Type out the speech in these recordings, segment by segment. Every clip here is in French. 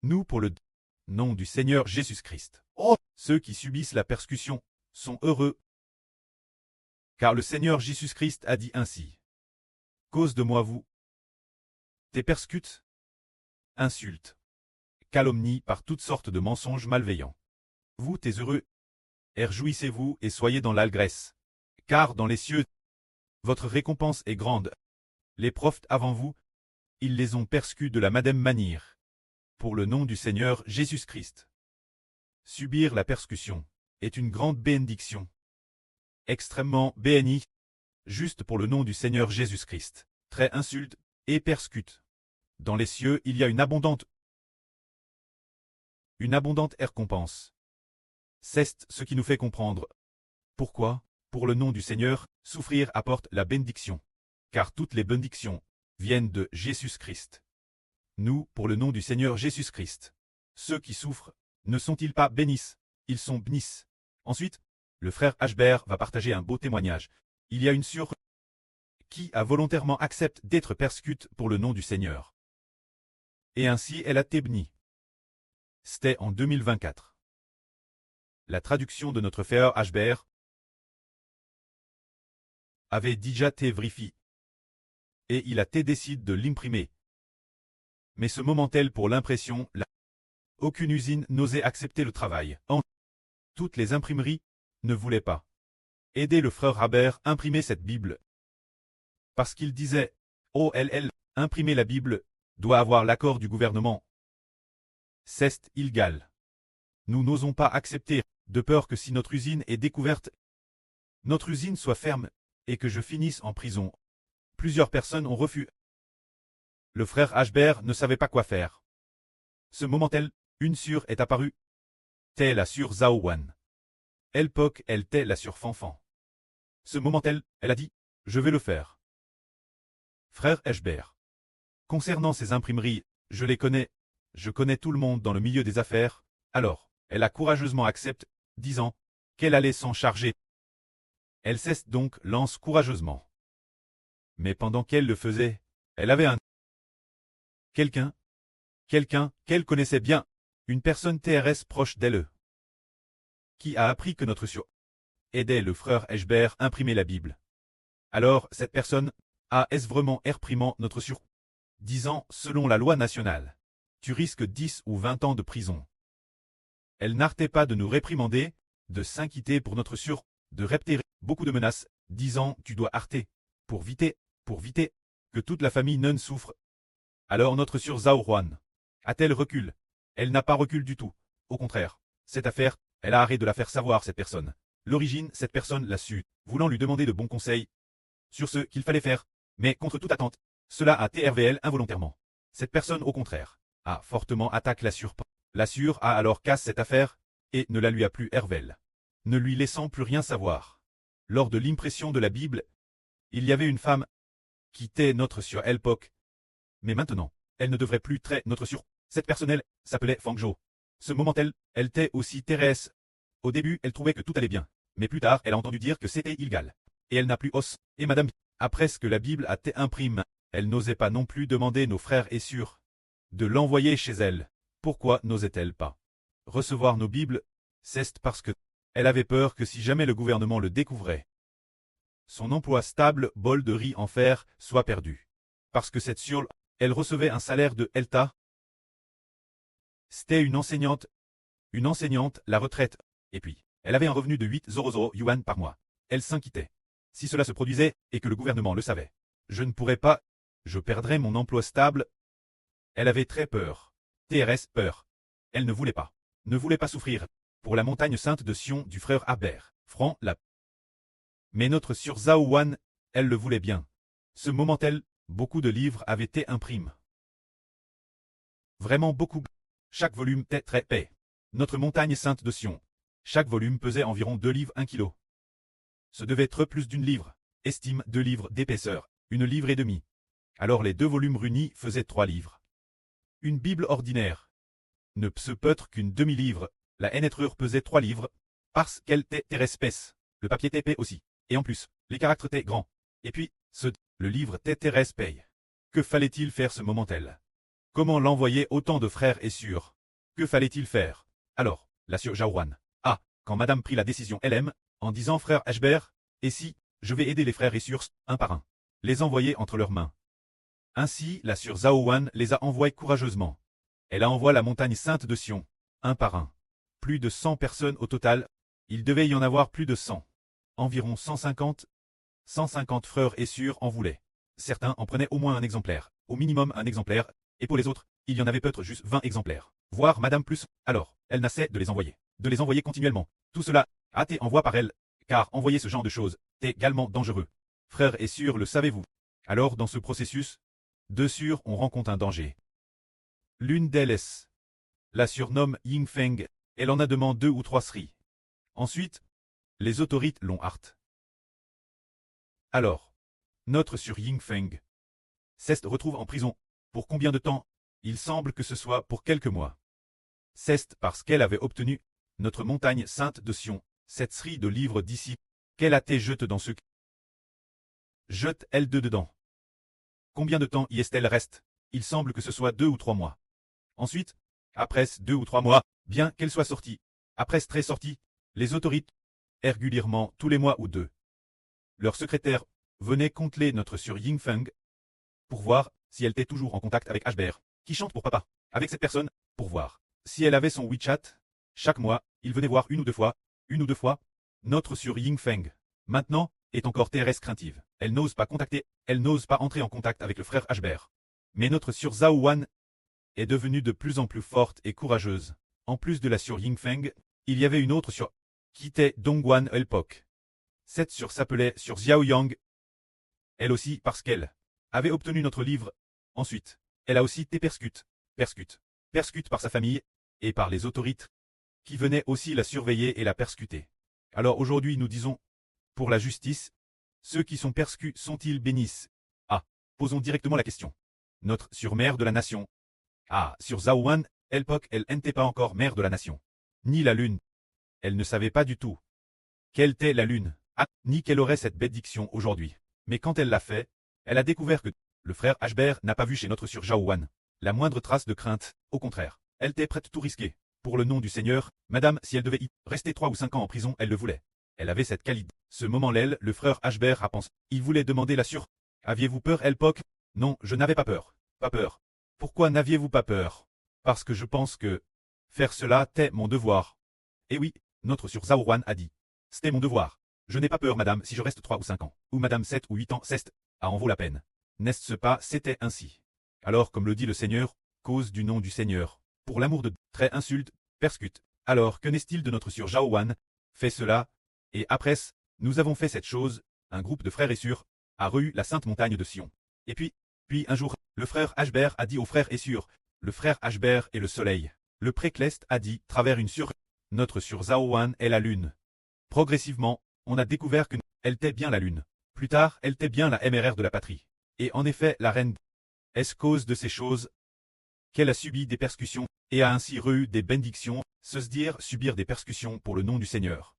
Nous pour le nom du Seigneur Jésus-Christ. Oh, ceux qui subissent la persécution sont heureux, car le Seigneur Jésus-Christ a dit ainsi. Cause de moi vous t'es persécute, insulte, calomnie par toutes sortes de mensonges malveillants. Vous t'es heureux, et réjouissez-vous et soyez dans l'allégresse, car dans les cieux, votre récompense est grande. Les prophètes avant vous, ils les ont persécutés de la même manière. Pour le nom du Seigneur Jésus-Christ. Subir la persécution est une grande bénédiction. Extrêmement béni, juste pour le nom du Seigneur Jésus-Christ. Très insulte et persécute. Dans les cieux, il y a une abondante récompense. C'est ce qui nous fait comprendre. Pourquoi, pour le nom du Seigneur, souffrir apporte la bénédiction. Car toutes les bénédictions viennent de Jésus-Christ. Nous, pour le nom du Seigneur Jésus-Christ. Ceux qui souffrent, ne sont-ils pas bénis? Ils sont bénis. Ensuite, le frère Ashbert va partager un beau témoignage. Il y a une sœur qui a volontairement accepté d'être persécutée pour le nom du Seigneur. Et ainsi elle a été bénie. C'était en 2024. La traduction de notre frère Ashbert avait déjà été vérifiée. Et il a été décidé de l'imprimer. Mais ce moment-tel pour l'impression, aucune usine n'osait accepter le travail. Toutes les imprimeries ne voulaient pas aider le frère Haber à imprimer cette Bible. Parce qu'il disait, imprimer la Bible doit avoir l'accord du gouvernement. C'est illégal. Nous n'osons pas accepter, de peur que si notre usine est découverte, notre usine soit ferme, et que je finisse en prison. Plusieurs personnes ont refusé. Le frère Ashbert ne savait pas quoi faire. Ce moment-tel, une sœur est apparue. T'es la sœur Zaowan. Elle t'est la sœur Fanfan. Ce moment-tel, elle a dit, je vais le faire. Frère Ashbert. Concernant ces imprimeries, je les connais, je connais tout le monde dans le milieu des affaires, alors, elle a courageusement accepté, disant qu'elle allait s'en charger. Elle cesse donc lance courageusement. Mais pendant qu'elle le faisait, elle avait quelqu'un qu'elle connaissait bien, une personne TRS proche d'elle, qui a appris que notre sœur aidait le frère Ashbert à imprimer la Bible. Alors cette personne a vraiment réprimé notre sœur, disant selon la loi nationale, tu risques 10 ou 20 ans de prison. Elle n'arrêtait pas de nous réprimander, de s'inquiéter pour notre sœur, de répéter beaucoup de menaces, disant tu dois arrêter, pour éviter que toute la famille ne souffre. Alors notre sœur Zaowan a-t-elle recul? Elle n'a pas recul du tout. Au contraire, cette affaire, elle a arrêté de la faire savoir cette personne. L'origine, cette personne l'a su, voulant lui demander de bons conseils sur ce qu'il fallait faire, mais contre toute attente, cela a été RVL involontairement. Cette personne, au contraire, a fortement attaqué la sœur. La sœur a alors cassé cette affaire, et ne la lui a plus RVL, ne lui laissant plus rien savoir. Lors de l'impression de la Bible, il y avait une femme qui était notre sœur Elpok. Mais maintenant, elle ne devrait plus traiter notre sœur. Cette personne s'appelait Fangjo. Ce moment-elle était aussi Thérèse. Au début, elle trouvait que tout allait bien. Mais plus tard, elle a entendu dire que c'était illégal. Et elle n'a plus os. Et madame, après ce que la Bible a été imprimée, elle n'osait pas non plus demander nos frères et sœurs de l'envoyer chez elle. Pourquoi n'osait-elle pas recevoir nos Bibles? C'est parce que elle avait peur que si jamais le gouvernement le découvrait, son emploi stable, bol de riz en fer, soit perdu. Parce que cette sœur, elle recevait un salaire de Elta. C'était une enseignante, la retraite. Et puis, elle avait un revenu de 800 yuan par mois. Elle s'inquiétait. Si cela se produisait, et que le gouvernement le savait, je ne pourrais pas, je perdrais mon emploi stable. Elle avait très peur. TRS, peur. Elle ne voulait pas souffrir. Pour la montagne sainte de Sion du frère Haber, franc la. Mais notre sœur Zaowan, elle le voulait bien. Ce moment-tel, beaucoup de livres avaient été imprimés. Vraiment beaucoup. Chaque volume était très épais. Notre montagne sainte de Sion. Chaque volume pesait environ 2 livres 1 kilo. Ce devait être plus d'une livre. Estime 2 livres d'épaisseur, 1 livre et demi. Alors les 2 volumes réunis faisaient 3 livres. Une Bible ordinaire ne se peut être qu'une demi-livre. La écriture pesait 3 livres, parce qu'elle était très épaisse. Le papier était épais aussi. Et en plus, les caractères étaient grands. Et puis, le livre était très épais. Que fallait-il faire ce moment-tel? Comment l'envoyer autant de frères et sœurs? Que fallait-il faire? Alors, la sœur Jaouan. Ah, quand madame prit la décision elle-même, en disant frère Ashbert, et si, je vais aider les frères et sœurs, un par un. Les envoyer entre leurs mains. Ainsi, la sœur Zaouan les a envoyés courageusement. Elle a envoyé la montagne sainte de Sion, un par un. Plus de 100 personnes au total, il devait y en avoir plus de 100. Environ 150 frères et sœurs en voulaient. Certains en prenaient au moins un exemplaire, au minimum un exemplaire, et pour les autres, il y en avait peut-être juste 20 exemplaires. Voire madame plus, alors, elle n'a cessé de les envoyer continuellement. Tout cela a été envoyé par elle, car envoyer ce genre de choses est également dangereux. Frères et sœurs, le savez-vous? Alors dans ce processus, deux sœurs ont rencontré un danger. L'une d'elles la surnomme Yingfeng, elle en a demandé 2 ou 3 sri. Ensuite, les autorités l'ont hart. Alors, notre sur Yingfeng Ceste retrouve en prison. Pour combien de temps? Il semble que ce soit pour quelques mois. C'est parce qu'elle avait obtenu notre montagne sainte de Sion, cette série de livres d'ici, qu'elle a été jetée dans ce. Jette elle dedans. Combien de temps y est-elle reste? Il semble que ce soit 2 ou 3 mois. Ensuite, après 2 ou 3 mois, bien qu'elle soit sortie, après très sortie, les autorités, régulièrement tous les mois ou 2. Leur secrétaire venait contrôler notre sur Yingfeng pour voir si elle était toujours en contact avec Ashbert, qui chante pour papa, avec cette personne, pour voir si elle avait son WeChat. Chaque mois, il venait voir une ou deux fois, notre sur Yingfeng. Maintenant, est encore très craintive. Elle n'ose pas contacter, elle n'ose pas entrer en contact avec le frère Ashbert. Mais notre sur Zaouan est devenue de plus en plus forte et courageuse. En plus de la sur Yingfeng, il y avait une autre sur qui était Dongguan Elpok. Cette sur s'appelait sur Xiaoyang. Elle aussi parce qu'elle avait obtenu notre livre. Ensuite, elle a aussi été persécutée par sa famille et par les autorités qui venaient aussi la surveiller et la persécuter. Alors aujourd'hui nous disons, pour la justice, ceux qui sont persécutés sont-ils bénis? Ah, posons directement la question. Notre sur-mère de la nation. Ah, sur Zaouan, Elpok, elle n'était pas encore mère de la nation. Ni la lune. Elle ne savait pas du tout quelle était la lune. Ah, ni qu'elle aurait cette bénédiction aujourd'hui. Mais quand elle l'a fait, elle a découvert que le frère Ashbert n'a pas vu chez notre sur Jaouan la moindre trace de crainte. Au contraire, elle était prête tout risquer. Pour le nom du Seigneur, madame, si elle devait y rester 3 ou 5 ans en prison, elle le voulait. Elle avait cette qualité. Ce moment-là, le frère Ashbert a pensé. Il voulait demander la sur. Aviez-vous peur, Elpok? Non, je n'avais pas peur. Pas peur. Pourquoi n'aviez-vous pas peur? Parce que je pense que faire cela était mon devoir. Eh oui, notre sur Zaouan a dit. C'était mon devoir. Je n'ai pas peur, madame, si je reste 3 ou 5 ans. Ou madame 7 ou 8 ans, c'est en vaut la peine. N'est-ce pas, c'était ainsi. Alors, comme le dit le Seigneur, cause du nom du Seigneur. Pour l'amour de très insulte, persécute. Alors, que n'est-il de notre sur Jaouan? Fait cela, et après, nous avons fait cette chose, un groupe de frères et sœurs, a reçu la sainte montagne de Sion. Et puis un jour, le frère Ashbert a dit aux frères et sœurs, le frère Ashbert est le soleil. Le précleste a dit, travers une sur, notre sur Zaouan est la lune. Progressivement, on a découvert que elle était bien la lune. Plus tard, elle était bien la MRR de la patrie. Et en effet, la reine, est-ce cause de ces choses qu'elle a subi des persécutions, et a ainsi reçu des bénédictions, se dire subir des persécutions pour le nom du Seigneur.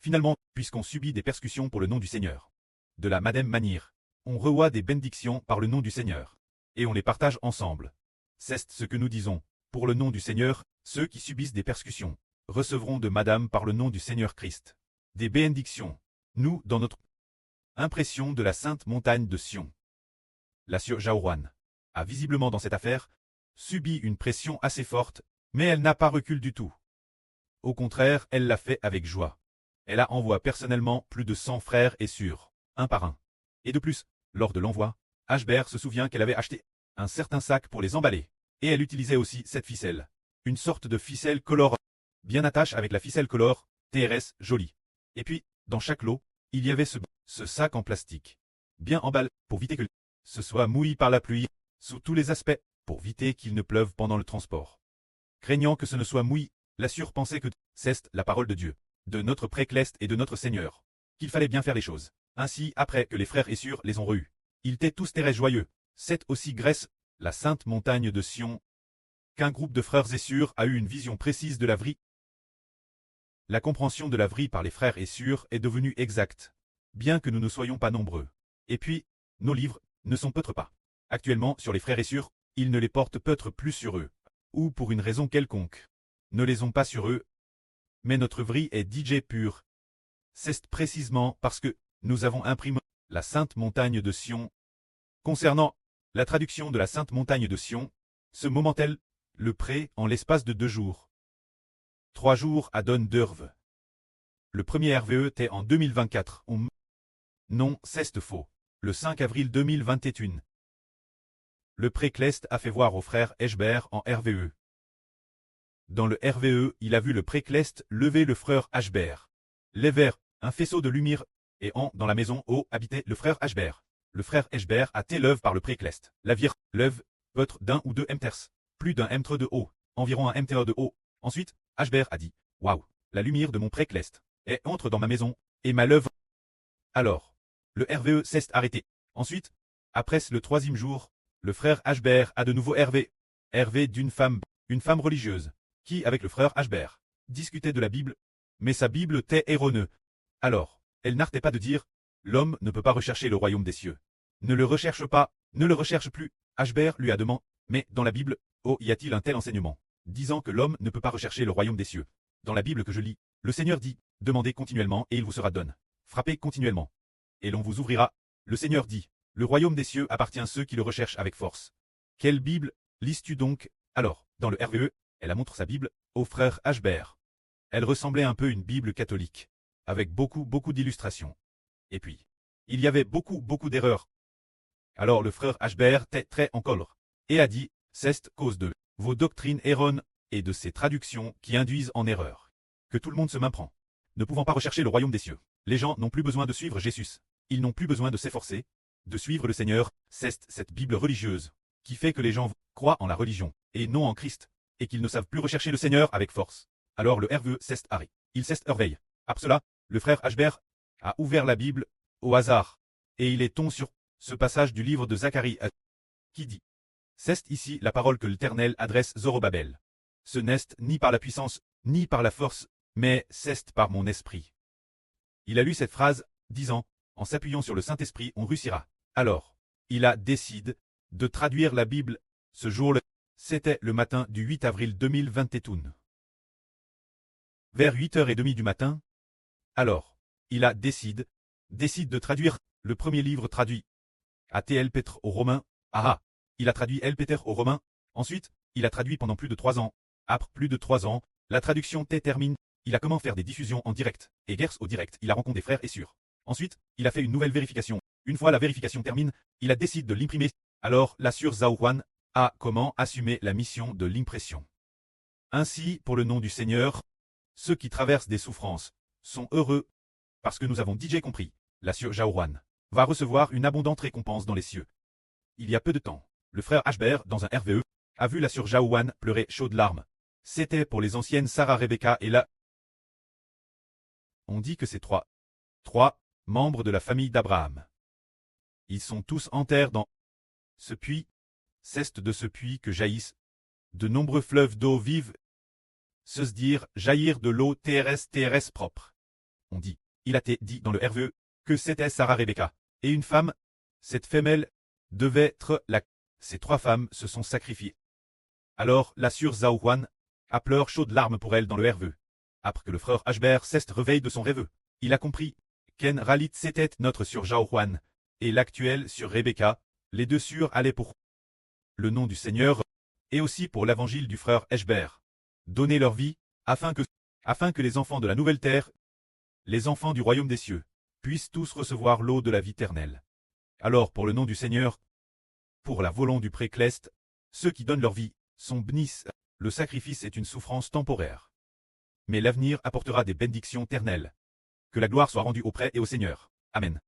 Finalement, puisqu'on subit des persécutions pour le nom du Seigneur, de la même manière, on reçoit des bénédictions par le nom du Seigneur, et on les partage ensemble. C'est ce que nous disons, pour le nom du Seigneur, ceux qui subissent des persécutions, recevront de madame par le nom du Seigneur Christ. Des bénédictions. Nous, dans notre impression de la sainte montagne de Sion. La sœur Jaouan a visiblement dans cette affaire subi une pression assez forte, mais elle n'a pas recul du tout. Au contraire, elle l'a fait avec joie. Elle a envoyé personnellement plus de 100 frères et sœurs, un par un. Et de plus, lors de l'envoi, Ashbert se souvient qu'elle avait acheté un certain sac pour les emballer, et elle utilisait aussi cette ficelle. Une sorte de ficelle color, bien attache avec la ficelle color, TRS jolie. Et puis, dans chaque lot, il y avait ce sac en plastique, bien emballé, pour éviter que ce soit mouillé par la pluie, sous tous les aspects, pour éviter qu'il ne pleuve pendant le transport. Craignant que ce ne soit mouillé, la sœur pensait que c'est la parole de Dieu, de notre précleste et de notre Seigneur, qu'il fallait bien faire les choses. Ainsi, après que les frères et sœurs les ont reçus, ils étaient tous très joyeux. C'est aussi grâce, la sainte montagne de Sion, qu'un groupe de frères et sœurs a eu une vision précise de la vie. La compréhension de la vie par les frères et sœurs est devenue exacte, bien que nous ne soyons pas nombreux. Et puis, nos livres ne sont peut-être pas actuellement sur les frères et sœurs, ils ne les portent peut-être plus sur eux, ou pour une raison quelconque, ne les ont pas sur eux, mais notre vie est DJ pure. C'est précisément parce que nous avons imprimé la Sainte Montagne de Sion. Concernant la traduction de la Sainte Montagne de Sion, ce moment-elle, le prêt en l'espace de 2 jours. 3 jours à Donne d'Urve. Le premier RVE était en 2024. Non, c'est faux. Le 5 avril 2021. Le précleste a fait voir au frère Eschbert en RVE. Dans le RVE, il a vu le précleste lever le frère Eschbert. Lever, un faisceau de lumière, et dans la maison où habitait le frère Eschbert. Le frère Eschbert a été l'œuvre par le précleste. La vire, l'œuvre, peut-être d'1 ou 2 mters. Plus d'un mtre de haut, environ 1 mtr de haut. Ensuite, Eschbert a dit, waouh, la lumière de mon précleste, et entre dans ma maison, et ma l'œuvre. Alors, le RVE s'est arrêté. Ensuite, après le 3e jour, le frère Eschbert a de nouveau RV d'une femme, une femme religieuse, qui, avec le frère Eschbert, discutait de la Bible, mais sa Bible était erronée. Alors, elle n'arrêtait pas de dire, l'homme ne peut pas rechercher le royaume des cieux. Ne le recherche pas, ne le recherche plus. Eschbert lui a demandé, mais dans la Bible, y a-t-il un tel enseignement, disant que l'homme ne peut pas rechercher le royaume des cieux? Dans la Bible que je lis, le Seigneur dit, demandez continuellement et il vous sera donné. Frappez continuellement, et l'on vous ouvrira. Le Seigneur dit, le royaume des cieux appartient à ceux qui le recherchent avec force. Quelle Bible lis-tu donc? Alors, dans le RVE, elle a montré sa Bible au frère Eschbert. Elle ressemblait un peu à une Bible catholique, avec beaucoup d'illustrations. Et puis, il y avait beaucoup d'erreurs. Alors le frère Eschbert était très en colère, et a dit, c'est cause de vos doctrines erronées et de ces traductions qui induisent en erreur, que tout le monde se méprend. Ne pouvant pas rechercher le royaume des cieux, les gens n'ont plus besoin de suivre Jésus. Ils n'ont plus besoin de s'efforcer, de suivre le Seigneur. C'est cette Bible religieuse qui fait que les gens croient en la religion, et non en Christ, et qu'ils ne savent plus rechercher le Seigneur avec force. Alors le RVE s'est arrêté. Il s'est réveillé. Après cela, le frère Eschbert a ouvert la Bible au hasard, et il est tombé sur ce passage du livre de Zacharie qui dit, c'est ici la parole que l'Éternel adresse Zorobabel. Ce n'est ni par la puissance, ni par la force, mais c'est par mon esprit. Il a lu cette phrase, disant, en s'appuyant sur le Saint-Esprit, on réussira. Alors, il a décidé de traduire la Bible ce jour-là. C'était le matin du 8 avril 2021. Vers 8h30 du matin. Alors, il a décidé de traduire le premier livre traduit. A.T.L. Petre aux Romains. Il a traduit L. Peter aux Romains. Ensuite, il a traduit pendant plus de 3 ans. Après plus de 3 ans, la traduction termine. Il a commencé à faire des diffusions en direct, et guerres au direct, il a rencontré des frères et sœurs. Ensuite, il a fait une nouvelle vérification. Une fois la vérification termine, il a décidé de l'imprimer. Alors, la sœur Zhao Huan a comment assumer la mission de l'impression. Ainsi, pour le nom du Seigneur, ceux qui traversent des souffrances sont heureux, parce que nous avons déjà compris, la sœur Zhao Huan va recevoir une abondante récompense dans les cieux. Il y a peu de temps, le frère Eschbert, dans un RVE, a vu la sœur Zhao Huan pleurer chaudes larmes. C'était pour les anciennes Sarah Rebecca et la... On dit que c'est trois membres de la famille d'Abraham. Ils sont tous en terre dans ce puits. C'est de ce puits que jaillissent de nombreux fleuves d'eau vive. Se dire jaillir de l'eau TRS propre. On dit, il a été dit dans le RVE, que c'était Sarah Rebecca, et une femme. Cette femelle devait être la... Ces 3 femmes se sont sacrifiées. Alors la sœur Zhao Huan a pleuré chaudes larmes pour elle dans le RVE. Après que le frère Eschbert s'est réveillé de son rêve, il a compris qu'En Ralit c'était notre sœur Zhao Huan, et l'actuelle sur Rebecca, les 2 sœurs allaient pour le nom du Seigneur, et aussi pour l'évangile du frère Eschbert, donner leur vie, afin que les enfants de la nouvelle terre, les enfants du royaume des cieux, puissent tous recevoir l'eau de la vie éternelle. Alors pour le nom du Seigneur, pour la volonté du précleste, ceux qui donnent leur vie sont bénis. Le sacrifice est une souffrance temporaire. Mais l'avenir apportera des bénédictions éternelles. Que la gloire soit rendue auprès et au Seigneur. Amen.